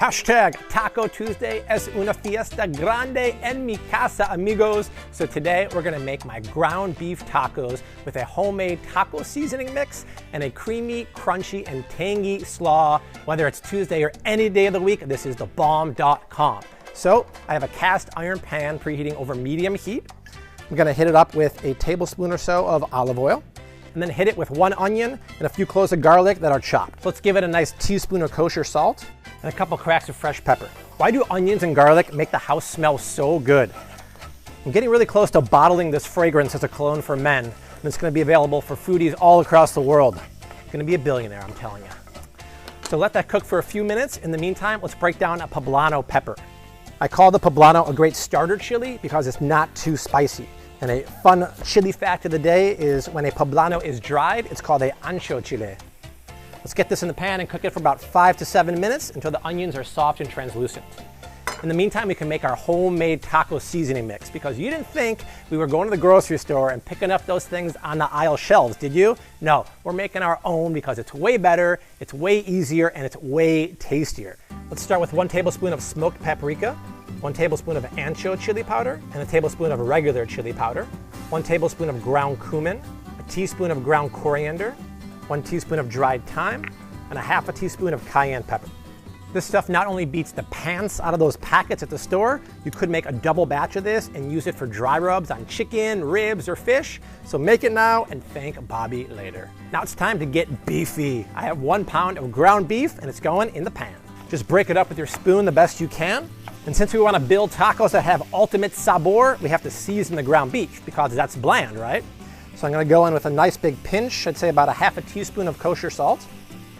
Hashtag Taco Tuesday es una fiesta grande en mi casa, amigos. So today we're gonna make my ground beef tacos with a homemade taco seasoning mix and a creamy, crunchy, and tangy slaw. Whether it's Tuesday or any day of the week, this is thebomb.com. So I have a cast iron pan preheating over medium heat. I'm gonna hit it up with a tablespoon or so of olive oil, and then hit it with 1 onion and a few cloves of garlic that are chopped. Let's give it a nice teaspoon of kosher salt and a couple cracks of fresh pepper. Why do onions and garlic make the house smell so good? I'm getting really close to bottling this fragrance as a cologne for men, and it's gonna be available for foodies all across the world. I'm gonna be a billionaire, I'm telling you. So let that cook for a few minutes. In the meantime, let's break down a poblano pepper. I call the poblano a great starter chili because it's not too spicy. And a fun chili fact of the day is when a poblano is dried, it's called a ancho chile. Let's get this in the pan and cook it for about 5 to 7 minutes until the onions are soft and translucent. In the meantime, we can make our homemade taco seasoning mix, because you didn't think we were going to the grocery store and picking up those things on the aisle shelves, did you? No, we're making our own because it's way better, it's way easier, and it's way tastier. Let's start with 1 tablespoon of smoked paprika, 1 tablespoon of ancho chili powder, and a tablespoon of regular chili powder, 1 tablespoon of ground cumin, a teaspoon of ground coriander, 1 teaspoon of dried thyme, and a half a teaspoon of cayenne pepper. This stuff not only beats the pants out of those packets at the store, you could make a double batch of this and use it for dry rubs on chicken, ribs, or fish. So make it now and thank Bobby later. Now it's time to get beefy. I have 1 pound of ground beef and it's going in the pan. Just break it up with your spoon the best you can. And since we want to build tacos that have ultimate sabor, we have to season the ground beef because that's bland, right? So I'm going to go in with a nice big pinch, I'd say about a half a teaspoon of kosher salt.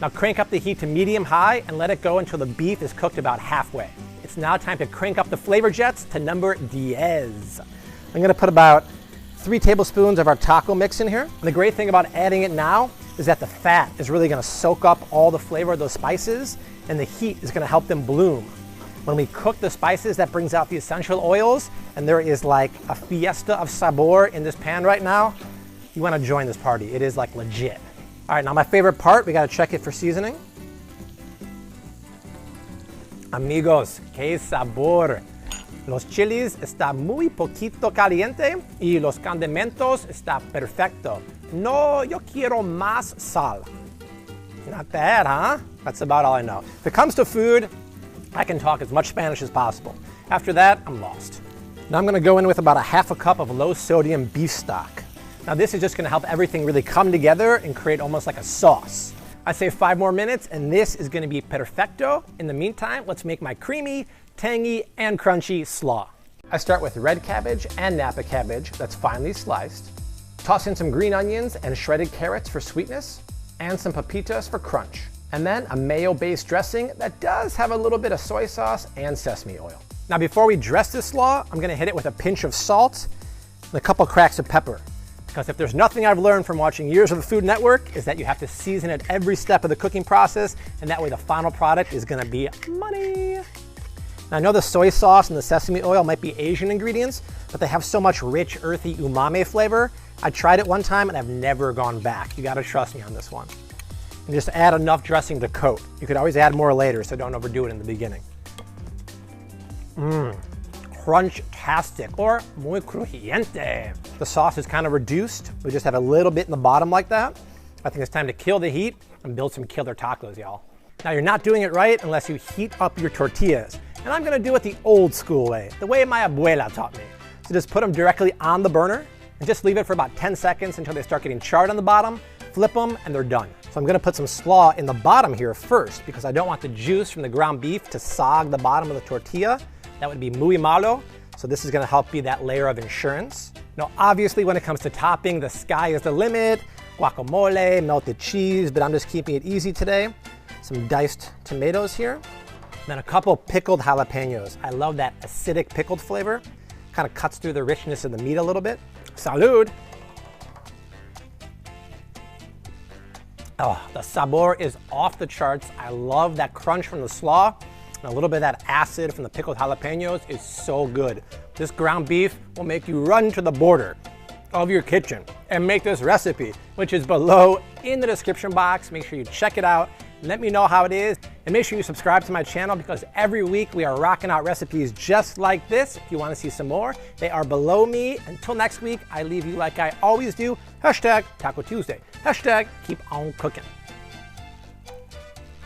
Now crank up the heat to medium high and let it go until the beef is cooked about halfway. It's now time to crank up the flavor jets to number 10. I'm going to put about 3 tablespoons of our taco mix in here. And the great thing about adding it now is that the fat is really going to soak up all the flavor of those spices, and the heat is going to help them bloom. When we cook the spices, that brings out the essential oils, and there is like a fiesta of sabor in this pan right now. You want to join this party. It is like legit. All right, now my favorite part, we got to check it for seasoning. Amigos, que sabor. Los chiles está muy poquito caliente y los condimentos está perfecto. No, yo quiero más sal. Not bad, huh? That's about all I know. If it comes to food, I can talk as much Spanish as possible. After that, I'm lost. Now I'm going to go in with about a half a cup of low sodium beef stock. Now this is just going to help everything really come together and create almost like a sauce. I say 5 more minutes and this is going to be perfecto. In the meantime, let's make my creamy, tangy, and crunchy slaw. I start with red cabbage and Napa cabbage that's finely sliced. Toss in some green onions and shredded carrots for sweetness, and some pepitas for crunch. And then a mayo-based dressing that does have a little bit of soy sauce and sesame oil. Now before we dress this slaw, I'm going to hit it with a pinch of salt and a couple cracks of pepper. Because if there's nothing I've learned from watching years of the Food Network, is that you have to season it every step of the cooking process, and that way the final product is gonna be money. Now I know the soy sauce and the sesame oil might be Asian ingredients, but they have so much rich, earthy umami flavor. I tried it one time and I've never gone back. You gotta trust me on this one. And just add enough dressing to coat. You could always add more later, so don't overdo it in the beginning. Crunch-tastic, or muy crujiente. The sauce is kind of reduced. We just have a little bit in the bottom like that. I think it's time to kill the heat and build some killer tacos, y'all. Now you're not doing it right unless you heat up your tortillas. And I'm gonna do it the old school way, the way my abuela taught me. So just put them directly on the burner and just leave it for about 10 seconds until they start getting charred on the bottom, flip them, and they're done. So I'm gonna put some slaw in the bottom here first because I don't want the juice from the ground beef to sog the bottom of the tortilla. That would be muy malo. So this is gonna help be that layer of insurance. Now, obviously when it comes to topping, the sky is the limit. Guacamole, melted cheese, but I'm just keeping it easy today. Some diced tomatoes here. Then a couple pickled jalapenos. I love that acidic pickled flavor. Kind of cuts through the richness of the meat a little bit. Salud. Oh, the sabor is off the charts. I love that crunch from the slaw. And a little bit of that acid from the pickled jalapenos is so good. This ground beef will make you run to the border of your kitchen and make this recipe, which is below in the description box. Make sure you check it out Let me know how it is. And make sure you subscribe to my channel because every week we are rocking out recipes just like this. If you want to see some more, they are below me. Until next week, I leave you like I always do. #Taco Tuesday. #keep on cooking.